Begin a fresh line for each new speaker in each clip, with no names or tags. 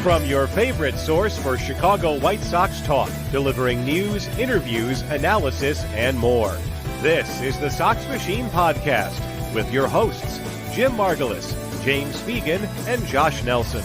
From your favorite source for Chicago White Sox talk, delivering news, interviews, analysis, and more. This is the Sox Machine podcast with your hosts, Jim Margulis, James Fegan, and Josh Nelson.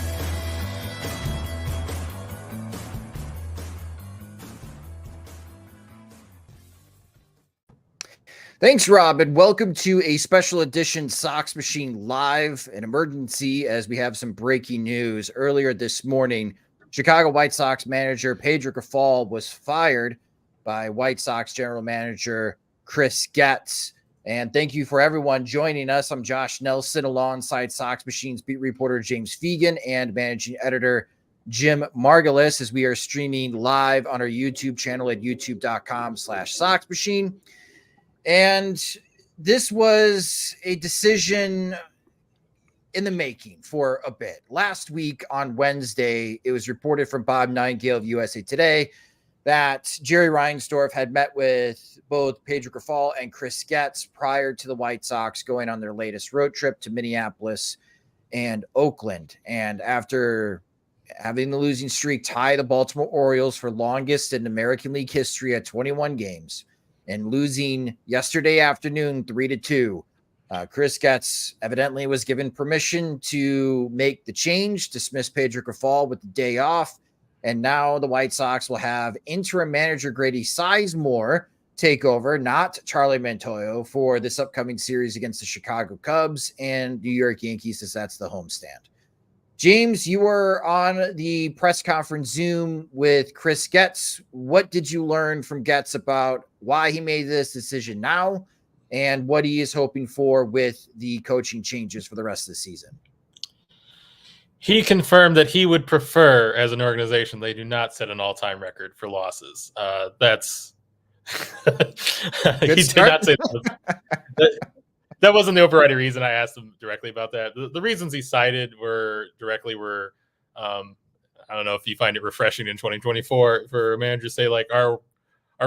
Thanks, Rob, and welcome to a special edition Sox Machine Live, an emergency as we have some breaking news. Earlier this morning, Chicago White Sox manager Pedro Grifol was fired by White Sox general manager Chris Getz. And thank you for everyone joining us. I'm Josh Nelson alongside Sox Machine's beat reporter James Fegan and managing editor Jim Margulis as we are streaming live on our YouTube channel at youtube.com/Sox Machine. And this was a decision in the making for a bit. Last week on Wednesday, it was reported from Bob Nightingale of USA Today that Jerry Reinsdorf had met with both Pedro Grifol and Chris Getz prior to the White Sox going on their latest road trip to Minneapolis and Oakland. And after having the losing streak tie the Baltimore Orioles for longest in American League history at 21 games, and losing yesterday afternoon 3-2. Chris Getz evidently was given permission to make the change, dismiss Pedro Grifol with the day off, and now the White Sox will have interim manager Grady Sizemore take over, not Charlie Montoyo, for this upcoming series against the Chicago Cubs and New York Yankees, as that's the homestand. James, you were on the press conference Zoom with Chris Getz. What did you learn from Getz about why he made this decision now and what he is hoping for with the coaching changes for the rest of the season?
He confirmed that he would prefer, as an organization, they do not set an all-time record for losses.
That's
he did not say that. That wasn't the overriding reason. I asked him directly about that. The reasons he cited were I don't know if you find it refreshing in 2024 for managers to say, like, our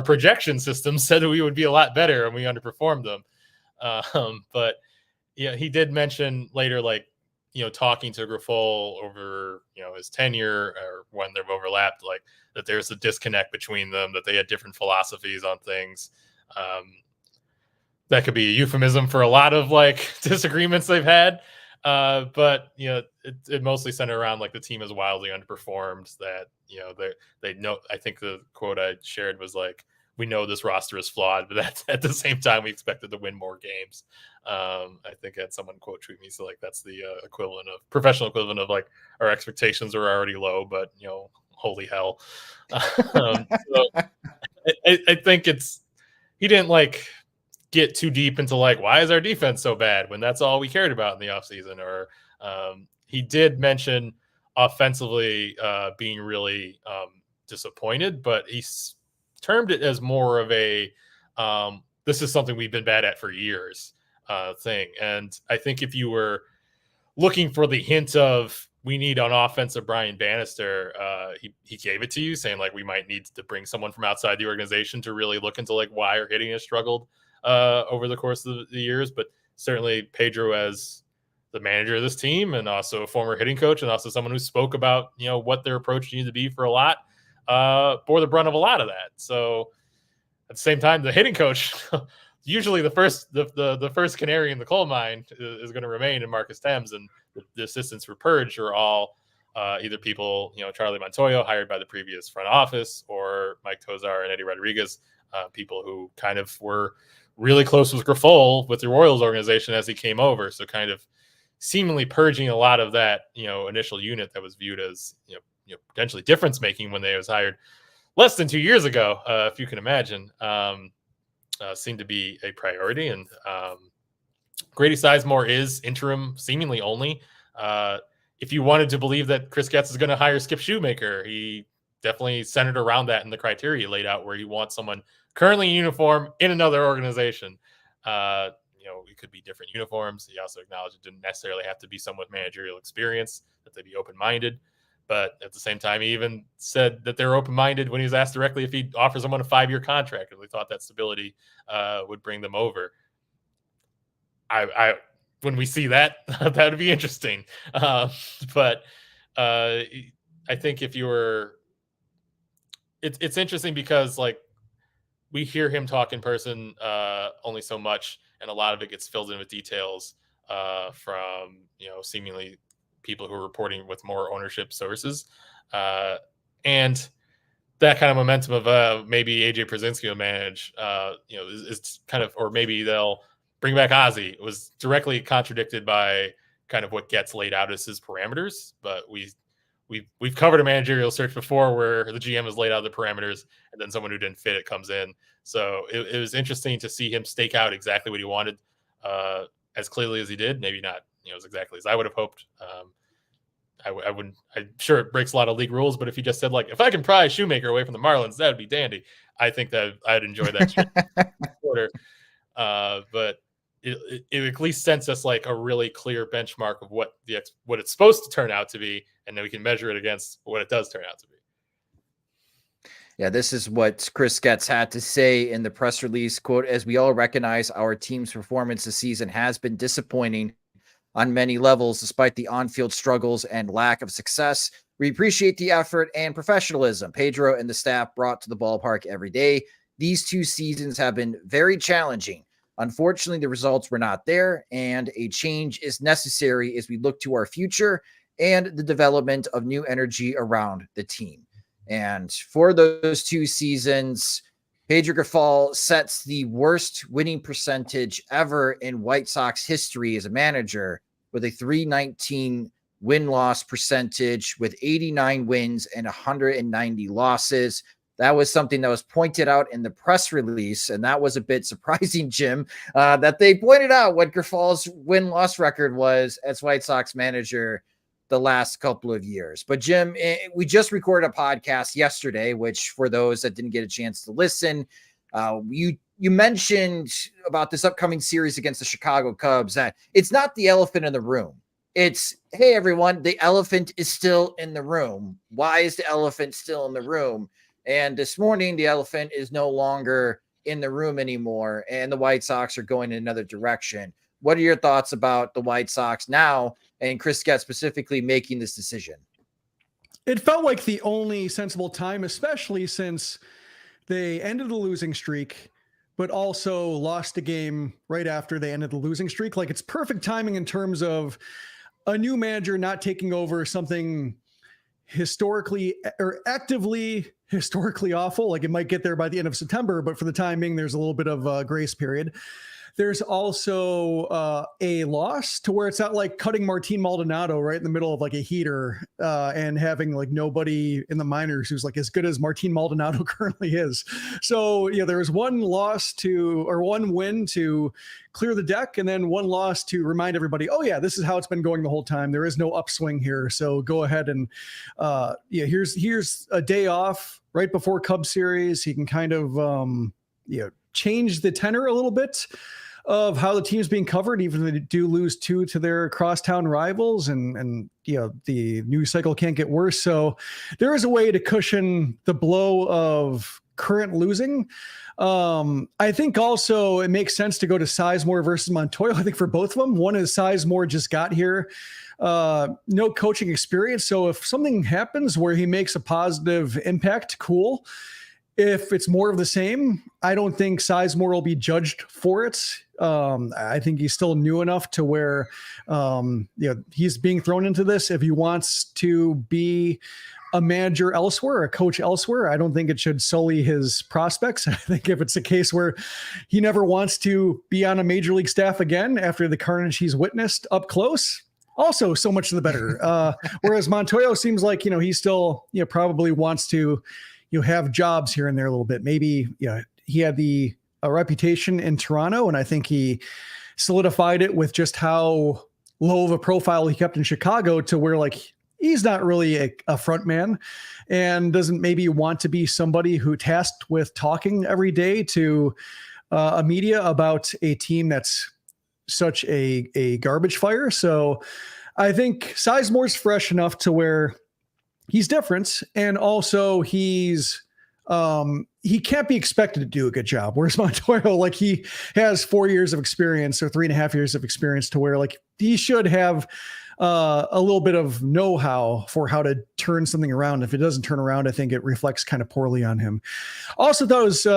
projection system said that we would be a lot better and we underperformed them. But yeah, he did mention later, like, talking to Grifol over, his tenure or when they've overlapped, like that there's a disconnect between them, that they had different philosophies on things. That could be a euphemism for a lot of like disagreements they've had. But it mostly centered around like the team is wildly underperformed, that, they know, I think the quote I shared was like, we know this roster is flawed, but that's at the same time, we expected to win more games. I think I had someone quote tweet me. So like, that's the professional equivalent of like, our expectations are already low, but holy hell. So I think he didn't like get too deep into like, why is our defense so bad when that's all we cared about in the offseason? Or he did mention offensively being really disappointed, but he termed it as more of a this is something we've been bad at for years thing. And I think if you were looking for the hint of we need on offense of Brian Bannister, he gave it to you, saying like we might need to bring someone from outside the organization to really look into like why our hitting has struggled over the course of the years. But certainly Pedro, as the manager of this team and also a former hitting coach and also someone who spoke about what their approach needed to be for a lot, bore the brunt of a lot of that. So at the same time, the hitting coach, usually the first canary in the coal mine is going to remain in Marcus Thames, and the assistants for Purge are all either people, Charlie Montoyo, hired by the previous front office, or Mike Tozar and Eddie Rodriguez, people who kind of were really close with Grifol with the Royals organization as he came over. So kind of seemingly purging a lot of that, initial unit that was viewed as, potentially difference making when they was hired less than 2 years ago, if you can imagine, seemed to be a priority. And Grady Sizemore is interim seemingly only. If you wanted to believe that Chris Getz is going to hire Skip Shoemaker, he definitely centered around that in the criteria he laid out, where he wants someone currently in uniform in another organization. It could be different uniforms. He also acknowledged it didn't necessarily have to be someone with managerial experience, that they'd be open-minded. But at the same time, he even said that they're open-minded when he was asked directly if he'd offer someone a 5-year contract, if they thought that stability would bring them over. When we see that, that would be interesting. But I I think if you were, it's interesting because like we hear him talk in person only so much, and a lot of it gets filled in with details from seemingly people who are reporting with more ownership sources, and that kind of momentum of maybe AJ Przinsky will manage, is kind of, or maybe they'll bring back Ozzie. It was directly contradicted by kind of what gets laid out as his parameters, but we've covered a managerial search before where the GM has laid out the parameters and then someone who didn't fit it comes in. So it was interesting to see him stake out exactly what he wanted as clearly as he did. Maybe not, as exactly as I would have hoped. I wouldn't. I'm sure it breaks a lot of league rules, but if he just said like, if I can pry Shoemaker away from the Marlins, that would be dandy. I think that I'd enjoy that shit quarter. But it at least sends us like a really clear benchmark of what it's supposed to turn out to be, and then we can measure it against what it does turn out to be.
Yeah, this is what Chris Getz had to say in the press release. Quote, as we all recognize, our team's performance this season has been disappointing on many levels, despite the on-field struggles and lack of success. We appreciate the effort and professionalism Pedro and the staff brought to the ballpark every day. These 2 seasons have been very challenging. Unfortunately, the results were not there, and a change is necessary as we look to our future and the development of new energy around the team. And for those 2 seasons, Pedro Grifol sets the worst winning percentage ever in White Sox history as a manager, with a .319 win-loss percentage with 89 wins and 190 losses. That was something that was pointed out in the press release, and that was a bit surprising, Jim, that they pointed out what Grifol's win-loss record was as White Sox manager the last couple of years. But Jim, we just recorded a podcast yesterday, which for those that didn't get a chance to listen, you mentioned about this upcoming series against the Chicago Cubs that it's not the elephant in the room. It's, hey, everyone, the elephant is still in the room. Why is the elephant still in the room? And this morning, the elephant is no longer in the room anymore, and the White Sox are going in another direction. What are your thoughts about the White Sox now and Chris Getz specifically making this decision?
It felt like the only sensible time, especially since they ended the losing streak, but also lost a game right after they ended the losing streak. Like, it's perfect timing in terms of a new manager not taking over something historically or actively historically awful. Like, it might get there by the end of September, but for the timing, there's a little bit of a grace period. There's also a loss to where it's not like cutting Martin Maldonado right in the middle of like a heater and having like nobody in the minors who's like as good as Martin Maldonado currently is. So, there was one win to clear the deck, and then one loss to remind everybody, oh yeah, this is how it's been going the whole time. There is no upswing here. So go ahead and here's a day off right before Cubs series. He can kind of change the tenor a little bit of how the team's being covered, even if they do lose 2 to their crosstown rivals, and the news cycle can't get worse. So there is a way to cushion the blow of current losing. I think also it makes sense to go to Sizemore versus Montoyo. I think for both of them, one is Sizemore just got here, no coaching experience. So if something happens where he makes a positive impact, cool. If it's more of the same, I don't think Sizemore will be judged for it. I think he's still new enough to where he's being thrown into this. If he wants to be a manager elsewhere, a coach elsewhere, I don't think it should sully his prospects. I think if it's a case where he never wants to be on a major league staff again after the carnage he's witnessed up close, also so much the better. Whereas Montoyo seems like, he still probably wants to have jobs here and there a little bit. Maybe he had a reputation in Toronto, and I think he solidified it with just how low of a profile he kept in Chicago, to where like he's not really a front man and doesn't maybe want to be somebody who tasked with talking every day to a media about a team that's such a garbage fire. So I think Sizemore's fresh enough to where he's different, and also he's he can't be expected to do a good job. Whereas Montoyo, like, he has 4 years of experience or 3.5 years of experience, to where like he should have a little bit of know-how for how to turn something around. If it doesn't turn around, I think it reflects kind of poorly on him. Also thought it was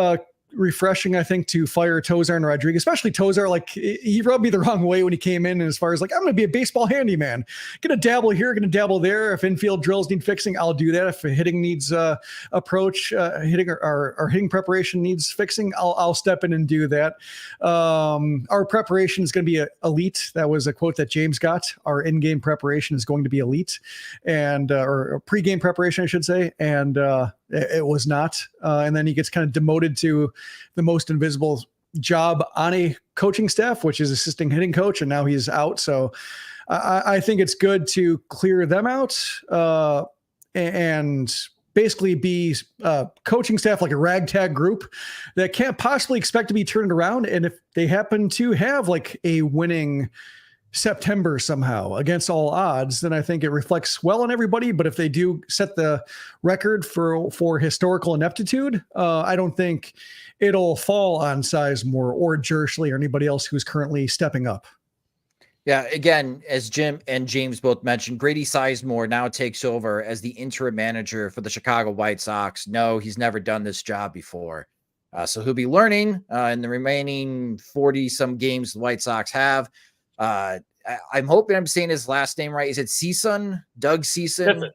refreshing, I think, to fire Tozar and Rodriguez, especially Tozar. Like, he rubbed me the wrong way when he came in, as far as like, I'm going to be a baseball handyman, gonna dabble here, gonna dabble there. If infield drills need fixing, I'll do that. If hitting needs hitting or hitting preparation needs fixing, I'll step in and do that. Our preparation is going to be elite. That was a quote that James got. Our in-game preparation is going to be elite, and or pre-game preparation, I should say, and it was not. And then he gets kind of demoted to the most invisible job on a coaching staff, which is assistant hitting coach, and now he's out. So I think it's good to clear them out and basically be coaching staff like a ragtag group that can't possibly expect to be turned around. And if they happen to have like a winning September somehow against all odds, then I think it reflects well on everybody. But if they do set the record for historical ineptitude, I don't think it'll fall on Sizemore or Jershly or anybody else who's currently stepping up.
Yeah, again, as Jim and James both mentioned, Grady Sizemore now takes over as the interim manager for the Chicago White Sox. No, he's never done this job before. So he'll be learning in the remaining 40-some games the White Sox have. I'm hoping I'm saying his last name right. Is it Sisson? Doug Sisson?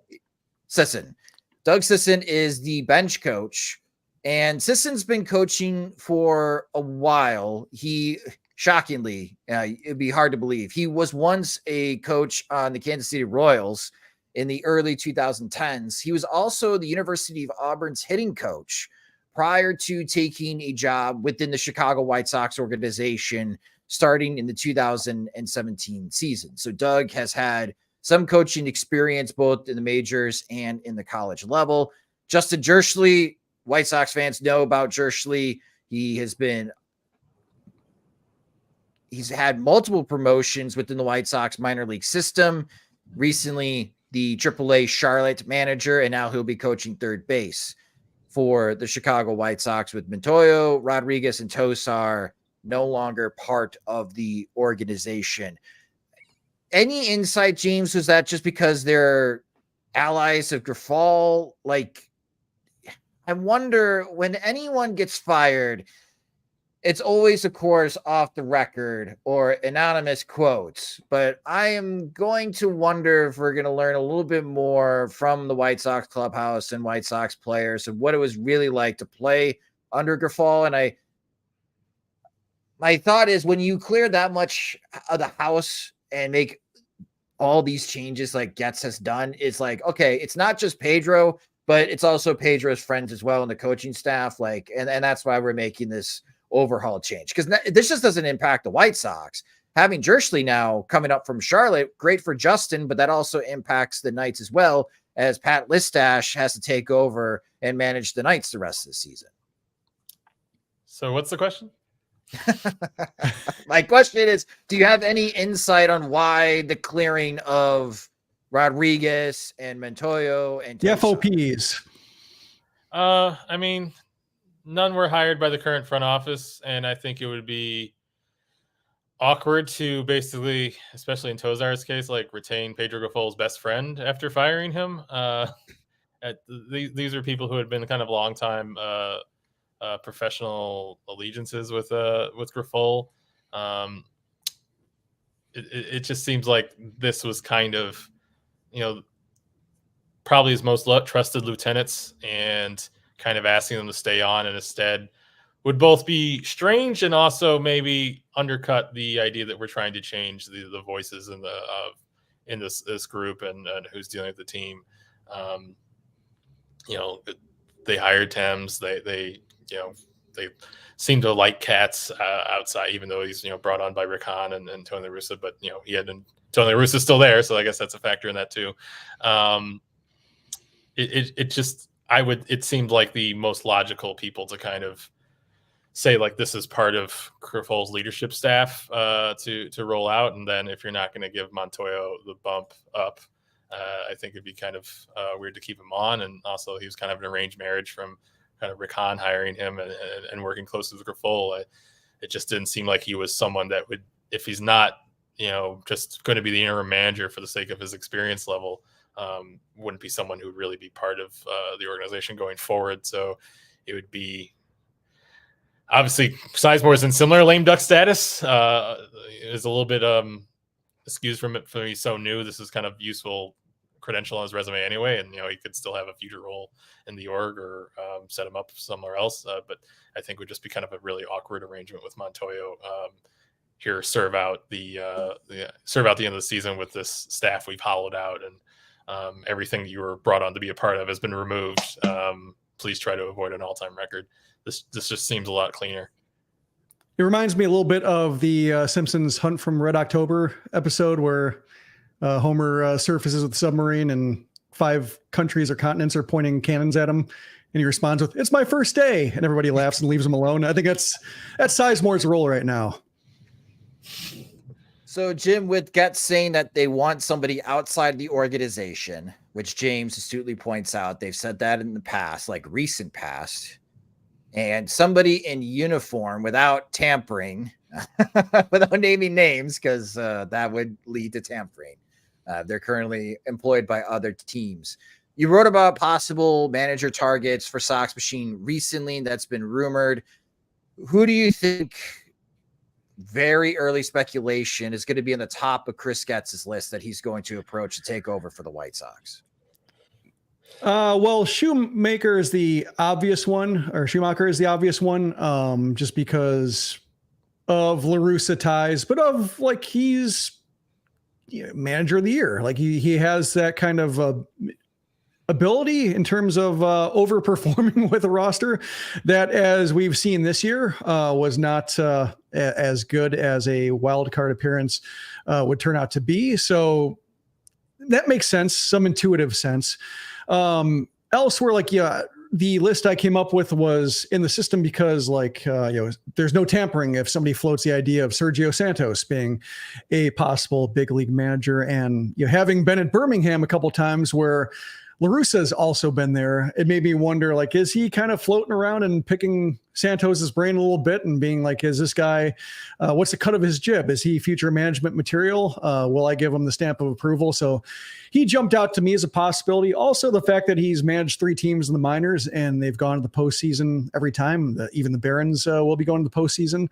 Sisson. Doug Sisson is the bench coach, and Sisson's been coaching for a while. He, shockingly, it'd be hard to believe, he was once a coach on the Kansas City Royals in the early 2010s. He was also the University of Auburn's hitting coach prior to taking a job within the Chicago White Sox organization starting in the 2017 season. So Doug has had some coaching experience both in the majors and in the college level. Justin Jershly, White Sox fans know about Jershly. He's had multiple promotions within the White Sox minor league system. Recently, the AAA Charlotte manager, and now he'll be coaching third base for the Chicago White Sox with Montoyo, Rodriguez, and Tosar no longer part of the organization. Any insight, James? Was that just because they're allies of Grifol? Like, I wonder, when anyone gets fired, it's always, of course, off the record or anonymous quotes. But I am going to wonder if we're going to learn a little bit more from the White Sox clubhouse and White Sox players and what it was really like to play under Grifol. And my thought is, when you clear that much of the house and make all these changes like Getz has done, it's like, okay, it's not just Pedro, but it's also Pedro's friends as well and the coaching staff. Like, and that's why we're making this overhaul change, because this just doesn't impact the White Sox. Having Jershly now coming up from Charlotte, great for Justin, but that also impacts the Knights as well, as Pat Listash has to take over and manage the Knights the rest of the season.
So what's the question?
My question is, do you have any insight on why the clearing of Rodriguez and Montoyo and
the FOPs?
I mean, none were hired by the current front office, and I think it would be awkward to basically, especially in Tozar's case, like retain Pedro Grifol's best friend after firing him. These are people who had been kind of long time professional allegiances with Grifol. It just seems like this was kind of, probably his most trusted lieutenants, and kind of asking them to stay on and instead would both be strange and also maybe undercut the idea that we're trying to change the voices in this group and who's dealing with the team. They hired Thames. They seem to like Katz outside, even though he's brought on by Rick Hahn and Tony La Russa, but Tony La Russa's still there, so I guess that's a factor in that too. It seemed like the most logical people to kind of say, like, this is part of Grifol's leadership staff to roll out. And then if you're not going to give Montoyo the bump up, I think it'd be kind of weird to keep him on. And also he was kind of an arranged marriage from kind of Rick Hahn hiring him and working closely with Grifol. It just didn't seem like he was someone that would, if he's not just going to be the interim manager for the sake of his experience level. Wouldn't be someone who would really be part of the organization going forward. So it would be obviously Sizemore is in similar lame duck status. Is a little bit excused from it for he's so new. This is kind of useful credential on his resume anyway, and he could still have a future role in the org or set him up somewhere else. But I think it would just be kind of a really awkward arrangement with Montoyo. Here, serve out the end of the season with this staff we've hollowed out, and everything you were brought on to be a part of has been removed. Please try to avoid an all-time record. This just seems a lot cleaner.
It reminds me a little bit of the Simpsons Hunt from Red October episode where Homer surfaces with the submarine and 5 countries or continents are pointing cannons at him. And he responds with, "It's my first day." And everybody laughs and leaves him alone. I think that's Sizemore's role right now.
So Jim, with Getz saying that they want somebody outside the organization, which James astutely points out, they've said that in the past, like recent past, and somebody in uniform without tampering, without naming names, because that would lead to tampering. They're currently employed by other teams. You wrote about possible manager targets for Sox Machine recently. That's been rumored. Who do you think, very early speculation, is going to be in the top of Chris Getz's list that he's going to approach to take over for the White Sox?
Well, Schumacher is the obvious one, just because of La Russa ties, but of like he's manager of the year. Like he has that kind of ability in terms of overperforming with a roster that, as we've seen this year, was not as good as a wild card appearance would turn out to be. So that makes sense, some intuitive sense. Elsewhere, like, the list I came up with was in the system because there's no tampering if somebody floats the idea of Sergio Santos being a possible big league manager. And having been at Birmingham a couple times where La Russa's also been there, it made me wonder, like, is he kind of floating around and picking Santos's brain a little bit and being like, is this guy, what's the cut of his jib? Is he future management material? Will I give him the stamp of approval? So he jumped out to me as a possibility. Also, the fact that he's managed 3 teams in the minors and they've gone to the postseason every time. Even the Barons will be going to the postseason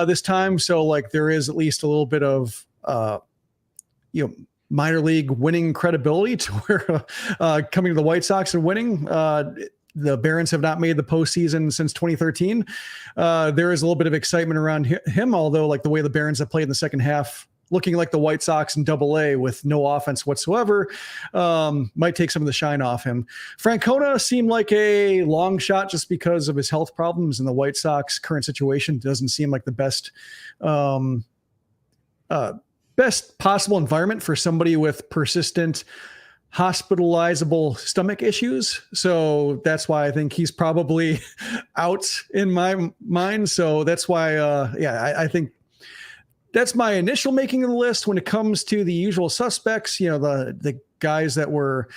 this time. So like there is at least a little bit of, minor league winning credibility to where coming to the White Sox and winning. The Barons have not made the postseason since 2013. There is a little bit of excitement around him, although like the way the Barons have played in the second half, looking like the White Sox in Double-A with no offense whatsoever, might take some of the shine off him. Francona seemed like a long shot just because of his health problems, and the White Sox current situation doesn't seem like the best possible environment for somebody with persistent hospitalizable stomach issues. So that's why I think he's probably out in my mind. So that's why, I think that's my initial making of the list. When it comes to the usual suspects, the guys that were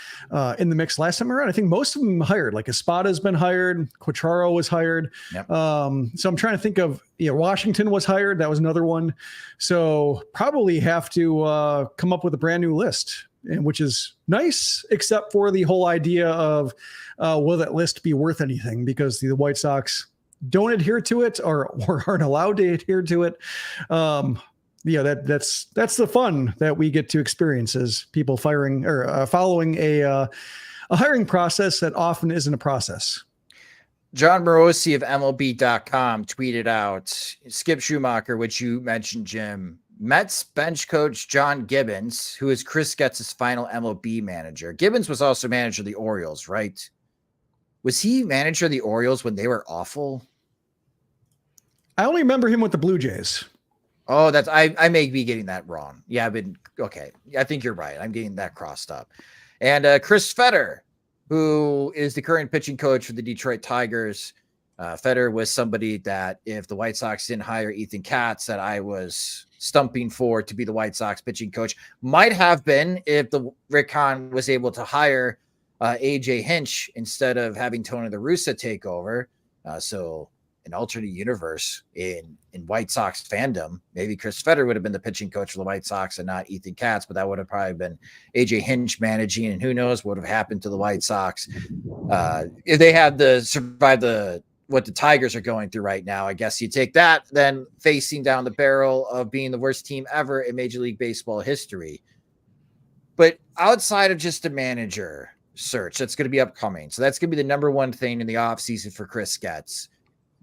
in the mix last time around, I think most of them hired. Like Espada's been hired, Quatraro was hired. Yep. So I'm trying to think of, Washington was hired. That was another one. So probably have to come up with a brand new list, which is nice, except for the whole idea of will that list be worth anything? Because the White Sox don't adhere to it or aren't allowed to adhere to it. That's the fun that we get to experience as people firing or following a hiring process that often isn't a process.
John Morosi of MLB.com tweeted out Skip Schumacher, which you mentioned, Jim. Mets bench coach John Gibbons, who is Chris Getz's final MLB manager. Gibbons was also manager of the Orioles, right? Was he manager of the Orioles when they were awful?
I only remember him with the Blue Jays.
Oh, that's I may be getting that wrong. Yeah, okay. I think you're right. I'm getting that crossed up. And Chris Fetter, who is the current pitching coach for the Detroit Tigers. Fetter was somebody that, if the White Sox didn't hire Ethan Katz, that I was stumping for to be the White Sox pitching coach. Might have been if the Rick Hahn was able to hire AJ Hinch instead of having Tony La Russa take over. So an alternate universe in White Sox fandom, maybe Chris Fetter would have been the pitching coach for the White Sox and not Ethan Katz, but that would have probably been AJ Hinch managing, and who knows what would have happened to the White Sox if they had to survive what the Tigers are going through right now. I guess you take that, then facing down the barrel of being the worst team ever in Major League Baseball history. But outside of just a manager search that's going to be upcoming, so that's going to be the number one thing in the offseason for Chris Getz.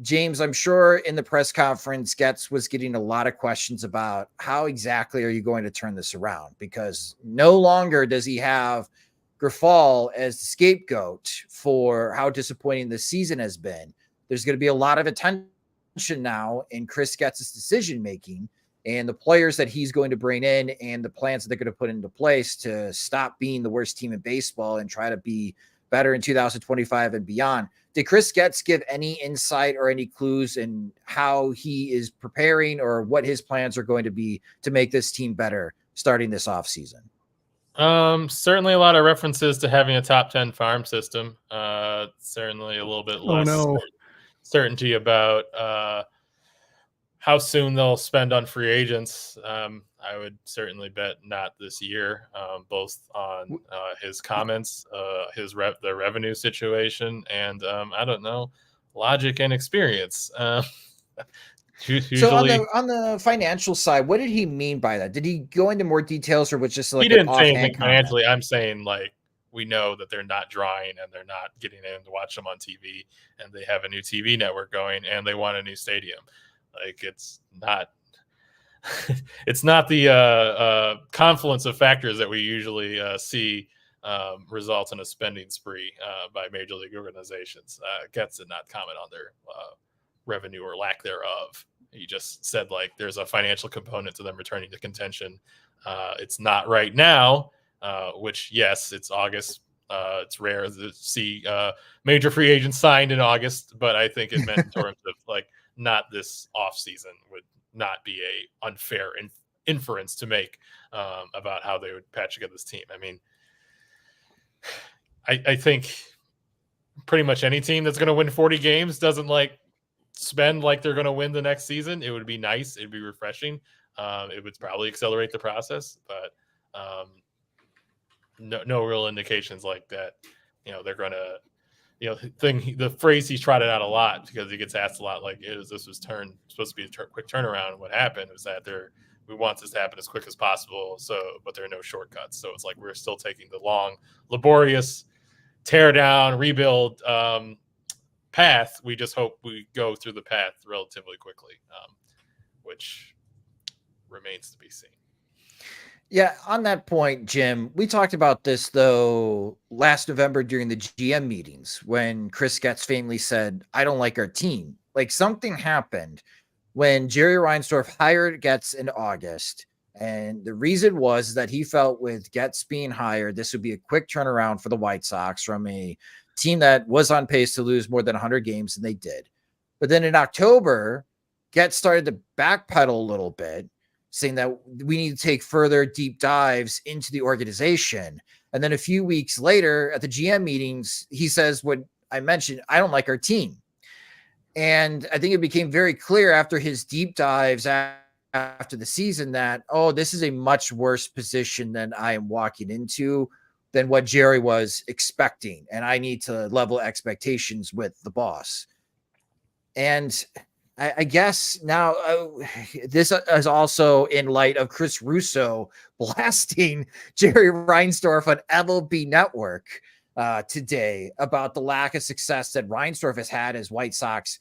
James, I'm sure in the press conference, Getz was getting a lot of questions about how exactly are you going to turn this around? Because no longer does he have Grifol as the scapegoat for how disappointing the season has been. There's going to be a lot of attention now in Chris Getz's decision-making and the players that he's going to bring in and the plans that they're going to put into place to stop being the worst team in baseball and try to be better in 2025 and beyond. Did Chris Getz give any insight or any clues in how he is preparing or what his plans are going to be to make this team better starting this offseason?
Certainly a lot of references to having a top 10 farm system. Certainly a little bit less certainty about how soon they'll spend on free agents. I would certainly bet not this year, both on his comments, the revenue situation, and I don't know, logic and experience. Usually,
so on the financial side, what did he mean by that? Did he go into more details, or was just like
he didn't say anything financially? I'm saying like we know that they're not drawing and they're not getting in to watch them on TV, and they have a new TV network going and they want a new stadium. Like it's not the confluence of factors that we usually see result in a spending spree by major league organizations. Getz did not comment on their revenue or lack thereof. He just said like there's a financial component to them returning to contention. It's not right now, which yes, it's August. It's rare to see major free agents signed in August, but I think it meant in terms of like not this off season would not be a unfair inference to make about how they would patch together this team. I mean, I think pretty much any team that's going to win 40 games doesn't like spend like they're going to win the next season. It would be nice. It'd be refreshing. It would probably accelerate the process, but no real indications like that. You know, they're going to, the phrase he's trotted out a lot because he gets asked a lot, like, this was supposed to be a quick turnaround. And what happened was that we want this to happen as quick as possible. But there are no shortcuts. So it's like, we're still taking the long, laborious tear down, rebuild path. We just hope we go through the path relatively quickly, which remains to be seen.
Yeah, on that point, Jim, we talked about this, though, last November during the GM meetings when Chris Getz famously said, I don't like our team. Like something happened when Jerry Reinsdorf hired Getz in August. And the reason was that he felt with Getz being hired, this would be a quick turnaround for the White Sox from a team that was on pace to lose more than 100 games, and they did. But then in October, Getz started to backpedal a little bit, saying that we need to take further deep dives into the organization. And then a few weeks later at the GM meetings, he says what I mentioned, I don't like our team. And I think it became very clear after his deep dives after the season that, this is a much worse position than I am walking into than what Jerry was expecting. And I need to level expectations with the boss. And I guess now this is also in light of Chris Russo blasting Jerry Reinsdorf on MLB Network today about the lack of success that Reinsdorf has had as White Sox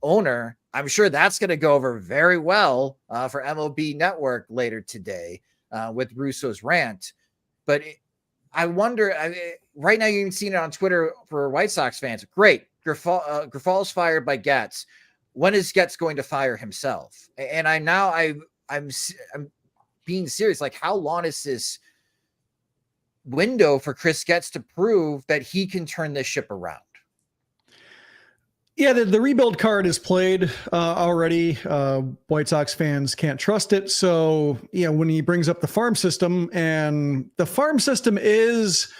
owner. I'm sure that's going to go over very well for MLB Network later today with Russo's rant. But I wonder, right now you've seen it on Twitter for White Sox fans. Great. Grifol's fired by Getz. When is Getz going to fire himself? And I'm being serious. Like, how long is this window for Chris Getz to prove that he can turn this ship around?
Yeah, the rebuild card is played already. White Sox fans can't trust it. So, when he brings up the farm system, and the farm system is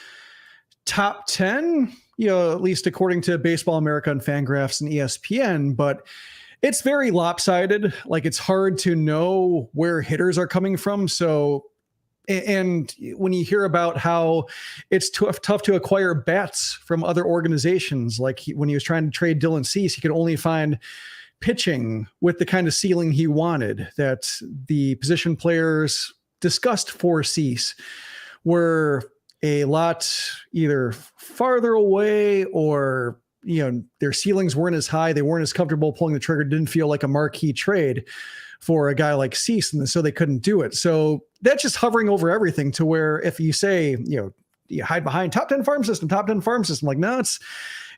top 10, at least according to Baseball America and Fangraphs and ESPN, but it's very lopsided. Like, it's hard to know where hitters are coming from. So, and when you hear about how it's tough to acquire bats from other organizations, like when he was trying to trade Dylan Cease, he could only find pitching with the kind of ceiling he wanted, that the position players discussed for Cease were a lot either farther away, or their ceilings weren't as high. They weren't as comfortable pulling the trigger. It didn't feel like a marquee trade for a guy like Cease, and so they couldn't do it. So that's just hovering over everything, to where if you say, you hide behind top 10 farm system, like, no,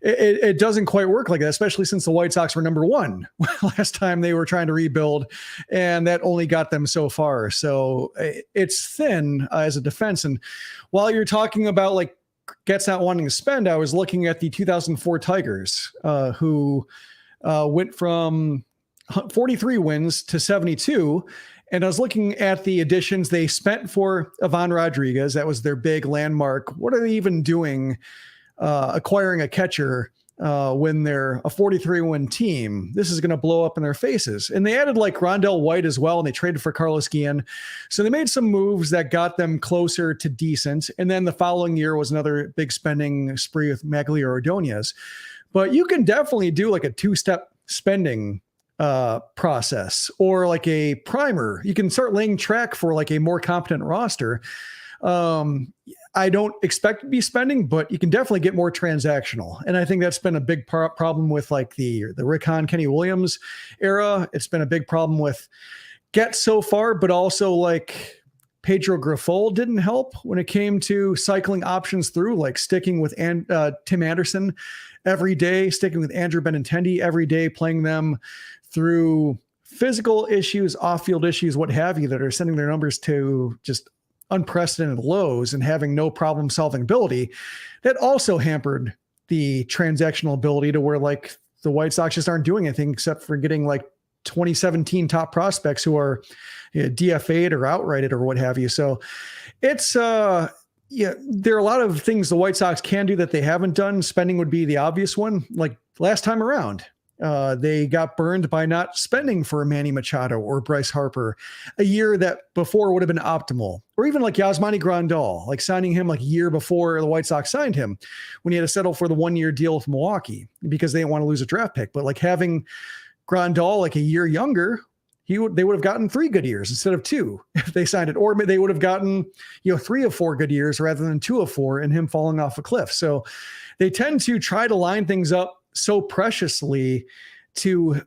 it doesn't quite work like that, especially since the White Sox were number one last time they were trying to rebuild, and that only got them so far. So it's thin as a defense. And while you're talking about like Getz not wanting to spend, I was looking at the 2004 Tigers, who went from 43 wins to 72. And I was looking at the additions they spent for Ivan Rodriguez. That was their big landmark. What are they even doing acquiring a catcher when they're a 43-win team? This is going to blow up in their faces. And they added like Rondell White as well, and they traded for Carlos Guillen. So they made some moves that got them closer to decent. And then the following year was another big spending spree with Maglio Ordonez. But you can definitely do like a two-step spending process, or like a primer. You can start laying track for like a more competent roster. I don't expect to be spending, but you can definitely get more transactional. And I think that's been a big problem with like the Rick Hahn, Kenny Williams era. It's been a big problem with Getz so far, but also like Pedro Grifol didn't help when it came to cycling options through, like sticking with Tim Anderson every day, sticking with Andrew Benintendi every day, playing them through physical issues, off-field issues, what have you, that are sending their numbers to just unprecedented lows and having no problem-solving ability. That also hampered the transactional ability, to where like the White Sox just aren't doing anything except for getting like 2017 top prospects who are DFA'd or outrighted or what have you. So it's there are a lot of things the White Sox can do that they haven't done. Spending would be the obvious one. Like last time around, they got burned by not spending for Manny Machado or Bryce Harper a year that before would have been optimal. Or even like Yasmani Grandal, like signing him like a year before the White Sox signed him, when he had to settle for the 1-year deal with Milwaukee because they didn't want to lose a draft pick. But like having Grandal like a year younger, they would have gotten 3 good years instead of 2 if they signed it. Or they would have gotten 3 of 4 good years rather than 2 of 4 and him falling off a cliff. So they tend to try to line things up so preciously to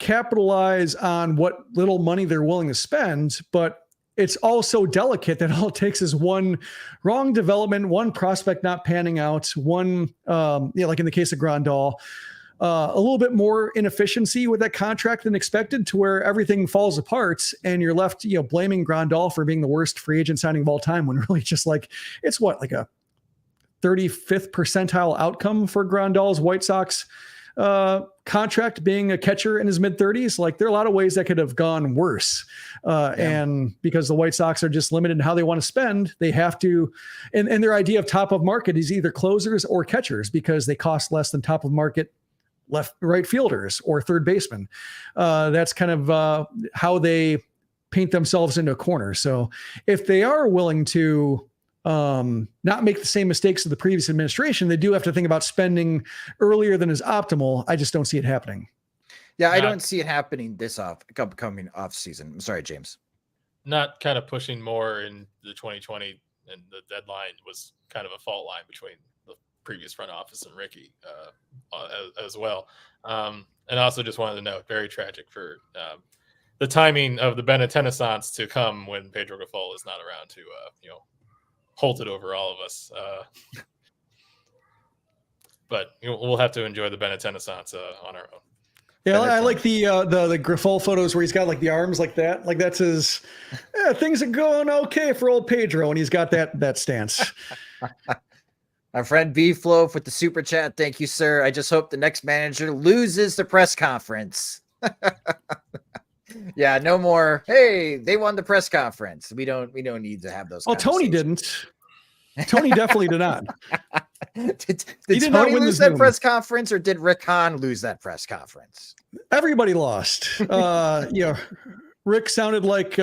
capitalize on what little money they're willing to spend, but it's all so delicate that all it takes is one wrong development, one prospect not panning out, one, like in the case of Grandal, a little bit more inefficiency with that contract than expected, to where everything falls apart and you're left, blaming Grandal for being the worst free agent signing of all time, when really just like, it's what, like a 35th percentile outcome for Grandal's White Sox contract, being a catcher in his mid-30s. Like, there are a lot of ways that could have gone worse. And because the White Sox are just limited in how they want to spend, they have to, and their idea of top of market is either closers or catchers, because they cost less than top of market right fielders or third basemen. That's kind of how they paint themselves into a corner. So if they are willing to not make the same mistakes of the previous administration, they do have to think about spending earlier than is optimal. I just don't see it happening.
Yeah, I don't see it happening this upcoming off season. I'm sorry, James.
Not kind of pushing more in the 2020, and the deadline was kind of a fault line between the previous front office and Ricky as well. And also just wanted to note, very tragic for the timing of the Benintendi to come when Pedro Grifol is not around to hold it over all of us. But we'll have to enjoy the Benintendi on our own.
Yeah, I like the Grifol photos where he's got like the arms like that. Like that's his. Yeah, things are going okay for old Pedro, and he's got that stance.
My friend B-Flow with the super chat. Thank you, sir. I just hope the next manager loses the press conference. Yeah, no more. Hey, they won the press conference. We don't need to have those.
Well, Tony didn't. Tony definitely did not.
Did
did not
Tony
win
lose
the
that
Zoom.
press conference, or did Rick Hahn lose that press conference?
Everybody lost. Rick sounded like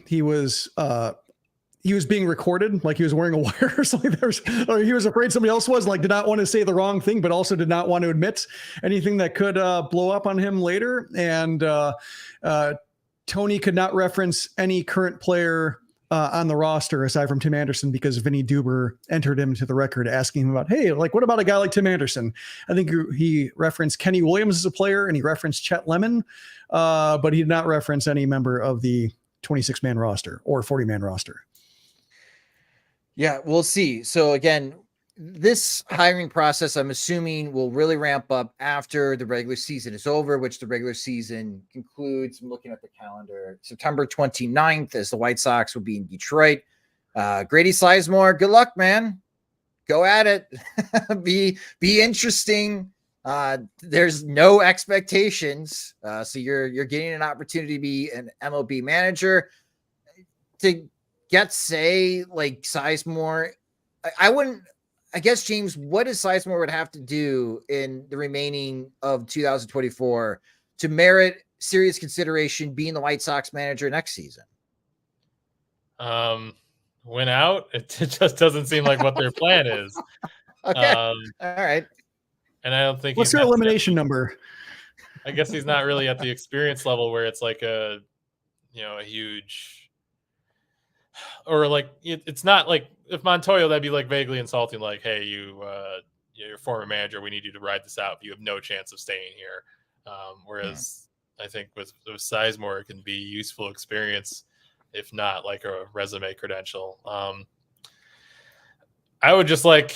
he was being recorded, like he was wearing a wire or something. Or he was afraid somebody else was, like, did not want to say the wrong thing, but also did not want to admit anything that could blow up on him later. And Tony could not reference any current player on the roster aside from Tim Anderson, because Vinny Duber entered him to the record asking him about, hey, like, what about a guy like Tim Anderson? I think he referenced Kenny Williams as a player, and he referenced Chet Lemon, but he did not reference any member of the 26-man roster or 40-man roster.
Yeah, we'll see. So again, this hiring process, I'm assuming, will really ramp up after the regular season is over, which the regular season concludes. I'm looking at the calendar, September 29th, as the White Sox will be in Detroit. Grady Sizemore, good luck, man. Go at it. Be interesting. There's no expectations. So you're getting an opportunity to be an MLB manager. To get, say, like Sizemore, I guess, James, what does Sizemore would have to do in the remaining of 2024 to merit serious consideration being the White Sox manager next season?
Win out. It just doesn't seem like what their plan is.
Okay. All right.
And I don't think
what's your elimination number?
I guess he's not really at the experience level where it's like a huge, or like it's not like if Montoya, that'd be like vaguely insulting, like, hey, your former manager, we need you to ride this out. You have no chance of staying here. Whereas I think with Sizemore, it can be useful experience, if not like a resume credential. I would just like,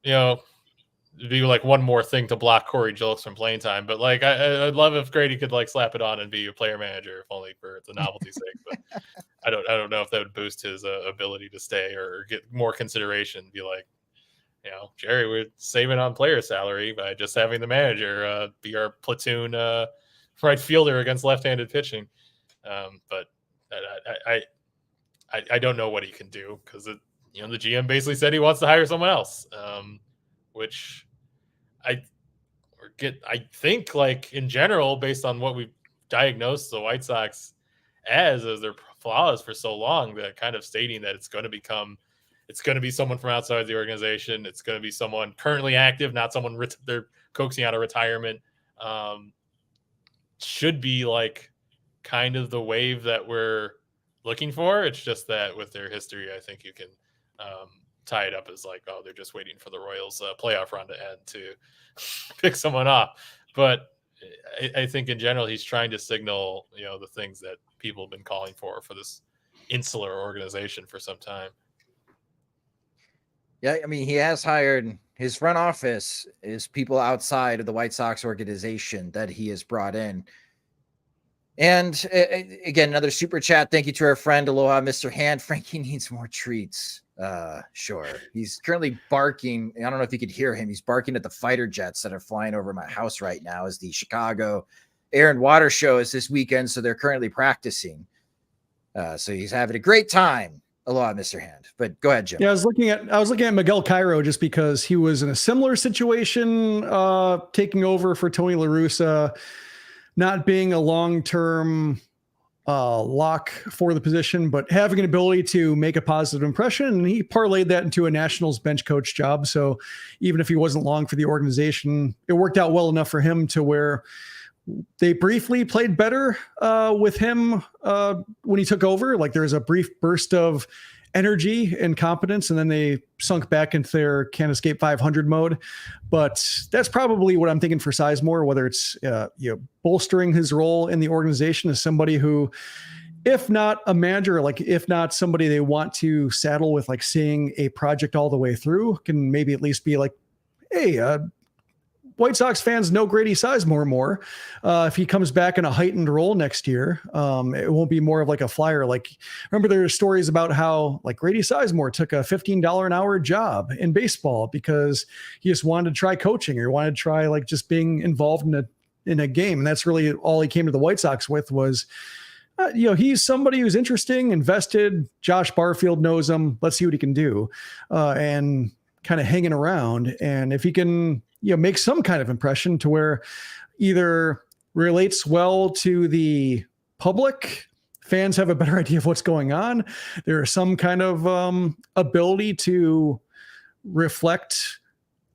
be like one more thing to block Corey Julks from playing time. But like, I'd love if Grady could like slap it on and be a player manager, if only for the novelty's sake. But I don't know if that would boost his ability to stay or get more consideration. Be like, Jerry, we're saving on player salary by just having the manager be our platoon right fielder against left-handed pitching. But I don't know what he can do, because the GM basically said he wants to hire someone else, which I think, like, in general, based on what we've diagnosed the White Sox as their flaws for so long, that kind of stating that it's going to be someone from outside the organization. It's going to be someone currently active, not someone they're coaxing out of retirement. Should be like kind of the wave that we're looking for. It's just that with their history, I think you can tie it up as like, oh, they're just waiting for the Royals playoff run to end to pick someone off. But I think in general, he's trying to signal, the things that people have been calling for this insular organization for some time.
Yeah, I mean, he has hired, his front office is people outside of the White Sox organization that he has brought in. And again, another super chat. Thank you to our friend Aloha, Mr. Hand. Frankie needs more treats. Sure. He's currently barking. I don't know if you could hear him. He's barking at the fighter jets that are flying over my house right now, as the Chicago Air and Water Show is this weekend. So they're currently practicing. So he's having a great time. Aloha, Mr. Hand. But go ahead, Jim.
Yeah, I was looking at Miguel Cairo, just because he was in a similar situation, taking over for Tony La Russa, not being a long-term lock for the position, but having an ability to make a positive impression. And he parlayed that into a Nationals bench coach job. So even if he wasn't long for the organization, it worked out well enough for him to where they briefly played better with him when he took over. Like, there was a brief burst of energy and competence, and then they sunk back into their can't escape 500 mode. But that's probably what I'm thinking for Sizemore, whether it's bolstering his role in the organization as somebody who, if not a manager, like if not somebody they want to saddle with, like seeing a project all the way through, can maybe at least be like, hey, White Sox fans know Grady Sizemore more. If he comes back in a heightened role next year, it won't be more of like a flyer. Like, remember, there are stories about how like Grady Sizemore took a $15 an hour job in baseball because he just wanted to try coaching, or wanted to try like just being involved in a game. And that's really all he came to the White Sox with, was he's somebody who's interesting, invested. Josh Barfield knows him. Let's see what he can do, and kind of hanging around. And if he can, make some kind of impression to where either relates well to the public, fans have a better idea of what's going on. There is some kind of ability to reflect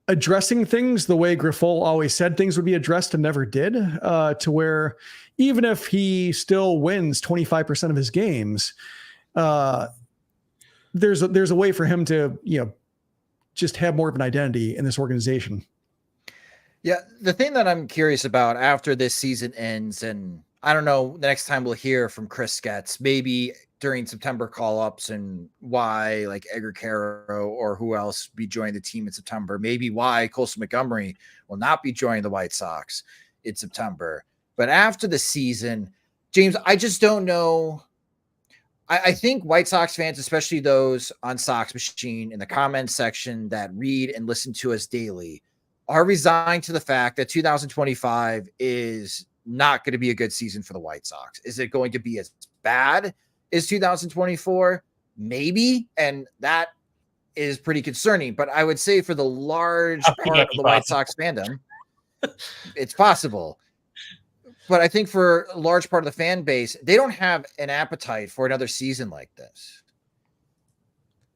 addressing things the way Grifol always said things would be addressed and never did, to where even if he still wins 25% of his games, there's a way for him to, just have more of an identity in this organization.
Yeah. The thing that I'm curious about after this season ends, and I don't know, the next time we'll hear from Chris Getz, maybe during September call-ups, and why like Edgar Caro or who else be joining the team in September, maybe why Colson Montgomery will not be joining the White Sox in September. But after the season, James, I just don't know. I think White Sox fans, especially those on Sox Machine in the comments section that read and listen to us daily, are resigned to the fact that 2025 is not going to be a good season for the White Sox. Is it going to be as bad as 2024? Maybe. And that is pretty concerning. But I would say for the large part of the White Sox fandom, it's possible. But I think for a large part of the fan base, they don't have an appetite for another season like this.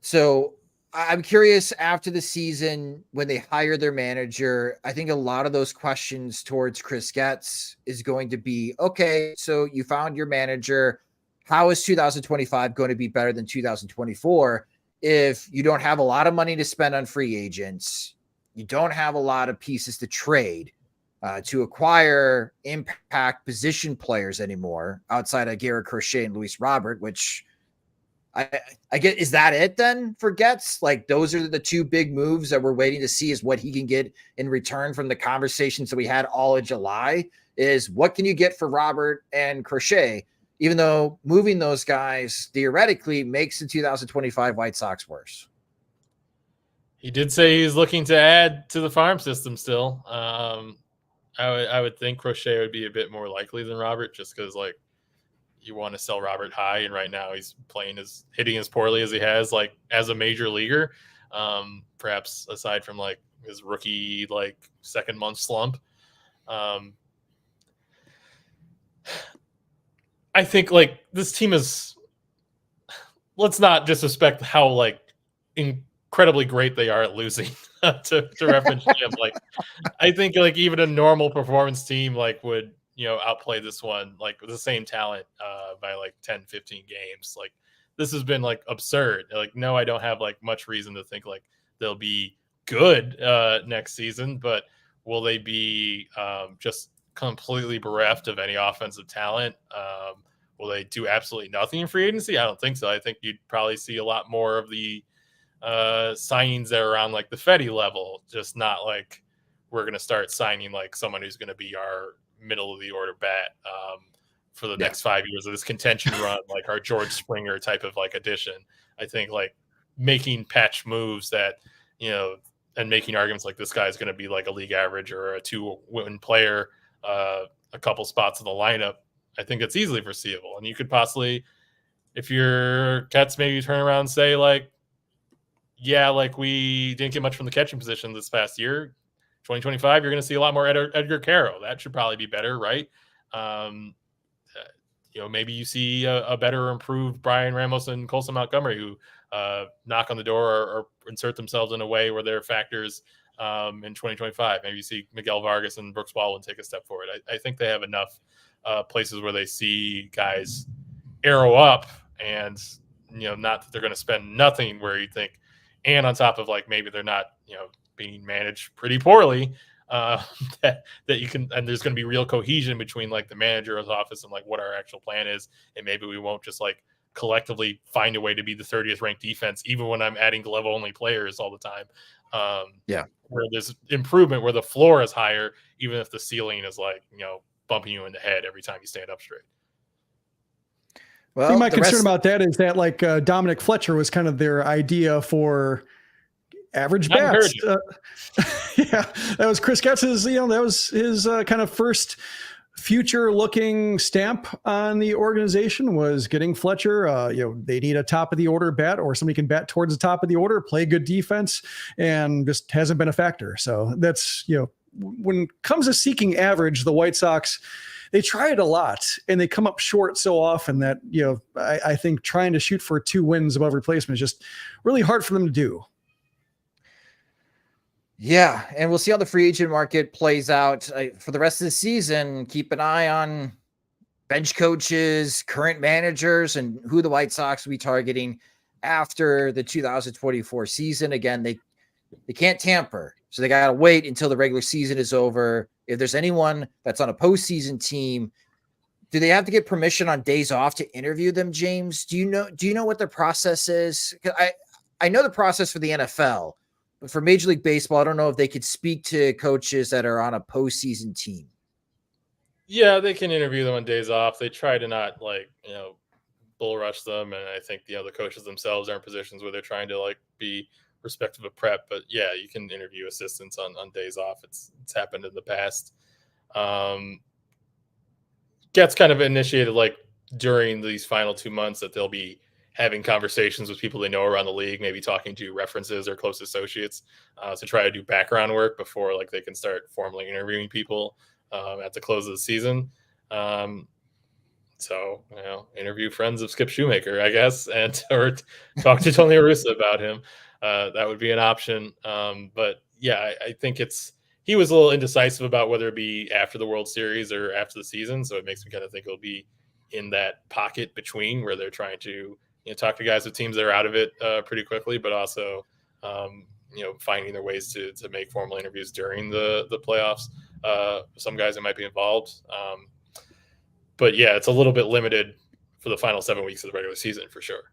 So I'm curious after the season, when they hire their manager, I think a lot of those questions towards Chris Getz is going to be, okay, so you found your manager. How is 2025 going to be better than 2024 if you don't have a lot of money to spend on free agents? You don't have a lot of pieces to trade to acquire impact position players anymore outside of Garrett Crochet and Luis Robert, which I get. Is that it then for Getz? Like those are the two big moves that we're waiting to see, is what he can get in return from the conversations that we had all of July, is what can you get for Robert and Crochet, even though moving those guys theoretically makes the 2025 White Sox worse.
He did say he's looking to add to the farm system still. I would think Crochet would be a bit more likely than Robert, just because like you want to sell Robert high, and right now he's hitting as poorly as he has like as a major leaguer. Perhaps aside from like his rookie like second month slump. I think like this team is, let's not disrespect how like incredibly great they are at losing. to reference Jim, like I think like even a normal performance team like would outplay this one like with the same talent by like 10-15 games. Like this has been like absurd. Like no, I don't have like much reason to think like they'll be good next season, but will they be just completely bereft of any offensive talent? Will they do absolutely nothing in free agency? I don't think so. I think you'd probably see a lot more of the signings that are around like the Fetty level, just not like we're going to start signing like someone who's going to be our middle of the order bat for the next 5 years of this contention run, like our George Springer type of like addition. I think like making patch moves that, and making arguments like this guy is going to be like a league average or a 2-win player, a couple spots in the lineup, I think it's easily foreseeable. And you could possibly, if your Cats maybe turn around and say like, yeah, like we didn't get much from the catching position this past year. 2025, you're going to see a lot more Edgar Caro. That should probably be better, right? Maybe you see a better improved Brian Ramos and Colson Montgomery who knock on the door or insert themselves in a way where they're factors in 2025. Maybe you see Miguel Vargas and Brooks Baldwin take a step forward. I think they have enough places where they see guys arrow up, and not that they're going to spend nothing where you think. And on top of like maybe they're not, being managed pretty poorly, that you can, and there's going to be real cohesion between like the manager's office and like what our actual plan is, and maybe we won't just like collectively find a way to be the 30th ranked defense, even when I'm adding glove only players all the time. Where there's improvement, where the floor is higher, even if the ceiling is like bumping you in the head every time you stand up straight.
Well, I think my concern about that is that like Dominic Fletcher was kind of their idea for average bats. Yeah, that was Chris Getz's, that was his kind of first future-looking stamp on the organization was getting Fletcher. They need a top-of-the-order bat or somebody can bat towards the top of the order, play good defense, and just hasn't been a factor. So that's, when it comes to seeking average, the White Sox, they try it a lot and they come up short so often that, I think trying to shoot for 2 wins above replacement is just really hard for them to do.
Yeah, and we'll see how the free agent market plays out for the rest of the season. Keep an eye on bench coaches, current managers, and who the White Sox will be targeting after the 2024 season. Again, they can't tamper, so they got to wait until the regular season is over. If there's anyone that's on a postseason team, do they have to get permission on days off to interview them, James? Do you know what their process is? I know the process for the NFL, but for Major League Baseball, I don't know if they could speak to coaches that are on a postseason team.
Yeah, they can interview them on days off. They try to not bull rush them, and I think the coaches themselves are in positions where they're trying to be respective of prep. But yeah, you can interview assistants on days off. It's happened in the past. Gets kind of initiated during these final 2 months that they'll be having conversations with people they know around the league, maybe talking to references or close associates to try to do background work before they can start formally interviewing people at the close of the season. So, interview friends of Skip Shoemaker, I guess, or talk to Tony La Russa about him. That would be an option. But yeah, I think he was a little indecisive about whether it be after the World Series or after the season. So it makes me kind of think it'll be in that pocket between where they're trying to talk to guys with teams that are out of it pretty quickly, but also finding their ways to make formal interviews during the playoffs. Some guys that might be involved. But yeah, it's a little bit limited for the final 7 weeks of the regular season for sure.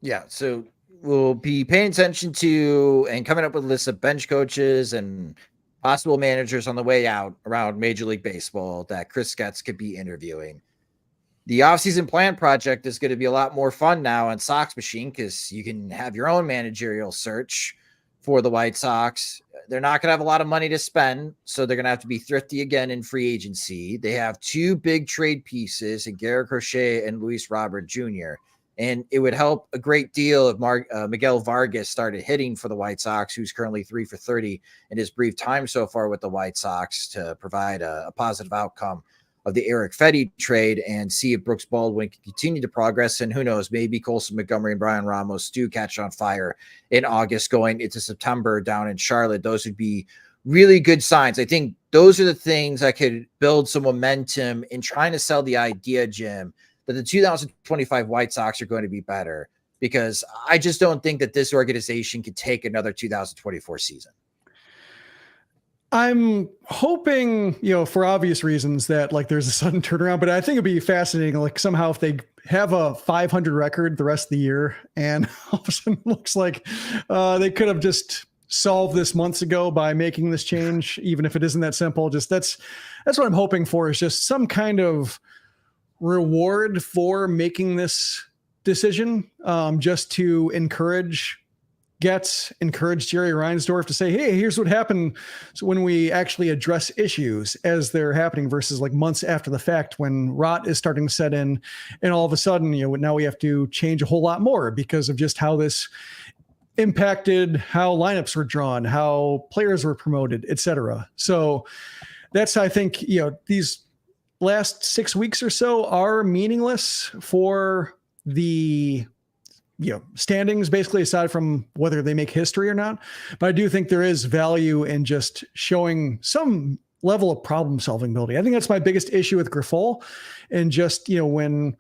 Yeah, so we'll be paying attention to and coming up with lists of bench coaches and possible managers on the way out around Major League Baseball that Chris Getz could be interviewing. The offseason plan project is going to be a lot more fun now on Sox Machine because you can have your own managerial search for the White Sox. They're not going to have a lot of money to spend, so they're going to have to be thrifty again in free agency. They have 2 big trade pieces in Garrett Crochet and Luis Robert Jr., and it would help a great deal if Miguel Vargas started hitting for the White Sox, who's currently 3 for 30 in his brief time so far with the White Sox, to provide a positive outcome of the Eric Fetty trade and see if Brooks Baldwin can continue to progress. And who knows, maybe Colson Montgomery and Brian Ramos do catch on fire in August going into September down in Charlotte. Those would be really good signs. I think those are the things that could build some momentum in trying to sell the idea, Jim, that the 2025 White Sox are going to be better, because I just don't think that this organization could take another 2024 season.
I'm hoping, for obvious reasons that there's a sudden turnaround, but I think it'd be fascinating. Somehow if they have a 500 record the rest of the year and all of a sudden it looks like they could have just solved this months ago by making this change, even if it isn't that simple. Just that's what I'm hoping for, is just some kind of reward for making this decision, just to encourage Jerry Reinsdorf to say, hey, here's what happened. So when we actually address issues as they're happening versus months after the fact when rot is starting to set in, and all of a sudden, now we have to change a whole lot more because of just how this impacted how lineups were drawn, how players were promoted, etc. So that's, I think, these last 6 weeks or so are meaningless for the standings, basically, aside from whether they make history or not. But I do think there is value in just showing some level of problem solving ability. I think that's my biggest issue with Grifol, and just, when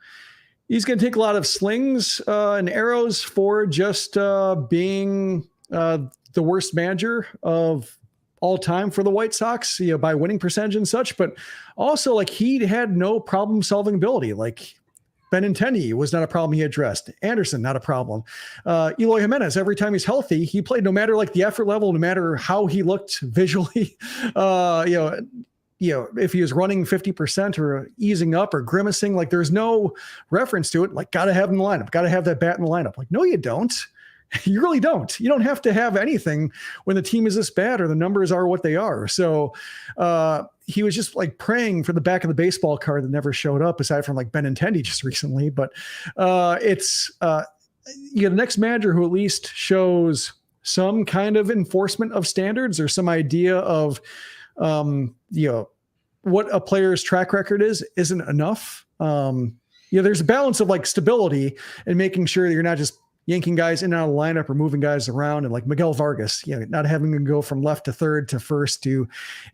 he's going to take a lot of slings and arrows for just being the worst manager of all time for the White Sox, by winning percentage and such, but also he had no problem solving ability. Benintendi was not a problem he addressed. Anderson, not a problem. Eloy Jimenez, every time he's healthy, he played, no matter the effort level, no matter how he looked visually, if he was running 50% or easing up or grimacing, there's no reference to it. Got to have him in the lineup, got to have that bat in the lineup. No, you don't. You really don't. You don't have to have anything when the team is this bad or the numbers are what they are. So he was just like praying for the back of the baseball card that never showed up, aside from like Benintendi just recently. But it's the next manager who at least shows some kind of enforcement of standards or some idea of what a player's track record isn't enough. There's a balance of like stability and making sure that you're not just yanking guys in and out of the lineup or moving guys around, and like Miguel Vargas, not having to go from left to third to first to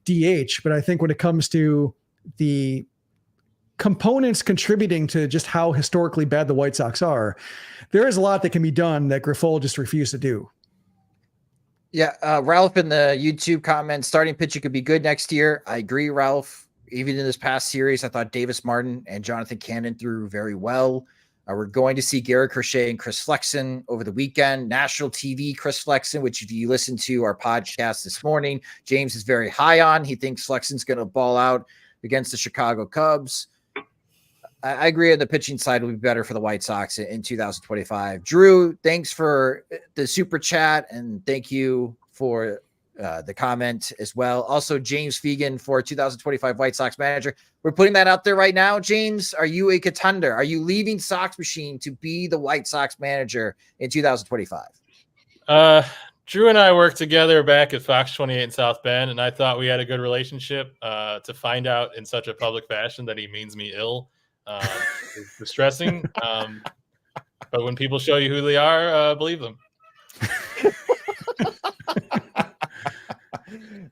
DH. But I think when it comes to the components contributing to just how historically bad the White Sox are, there is a lot that can be done that Grifol just refused to do.
Yeah, Ralph in the YouTube comments, starting pitching could be good next year. I agree, Ralph. Even in this past series, I thought Davis Martin and Jonathan Cannon threw very well. We're going to see Garrett Crochet and Chris Flexen over the weekend. National TV, Chris Flexen, which if you listen to our podcast this morning, James is very high on. He thinks Flexen's going to ball out against the Chicago Cubs. I agree on the pitching side will be better for the White Sox in 2025. Drew, thanks for the super chat, and thank you for the comment as well. Also, James Fegan for 2025 White Sox manager. We're putting that out there right now. James, are you a contender? Are you leaving Sox Machine to be the White Sox manager in 2025?
Drew and I worked together back at Fox 28 in South Bend, and I thought we had a good relationship. To find out in such a public fashion that he means me ill is distressing. But when people show you who they are, believe them.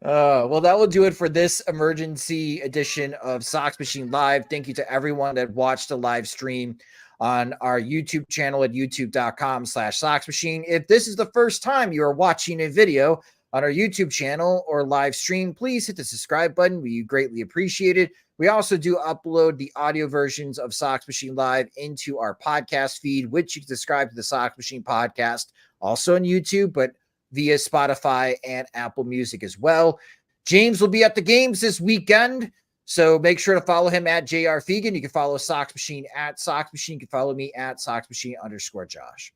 Well, that will do it for this emergency edition of Sox Machine Live. Thank you to everyone that watched the live stream on our YouTube channel at youtube.com/Sox Machine. If this is the first time you are watching a video on our YouTube channel or live stream, please hit the subscribe button. We greatly appreciate it. We also do upload the audio versions of Sox Machine Live into our podcast feed, which you can subscribe to the Sox Machine podcast, also on YouTube, but via Spotify and Apple Music as well. James will be at the games this weekend, so make sure to follow him at JR Fegan. You can follow Sox Machine at Sox Machine. You can follow me at SoxMachine_Josh.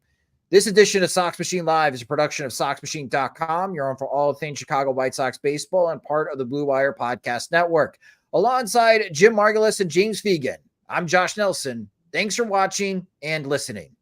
This edition of Sox Machine Live is a production of SoxMachine.com. You're on for all things Chicago White Sox baseball and part of the Blue Wire Podcast Network. Alongside Jim Margulis and James Fegan, I'm Josh Nelson. Thanks for watching and listening.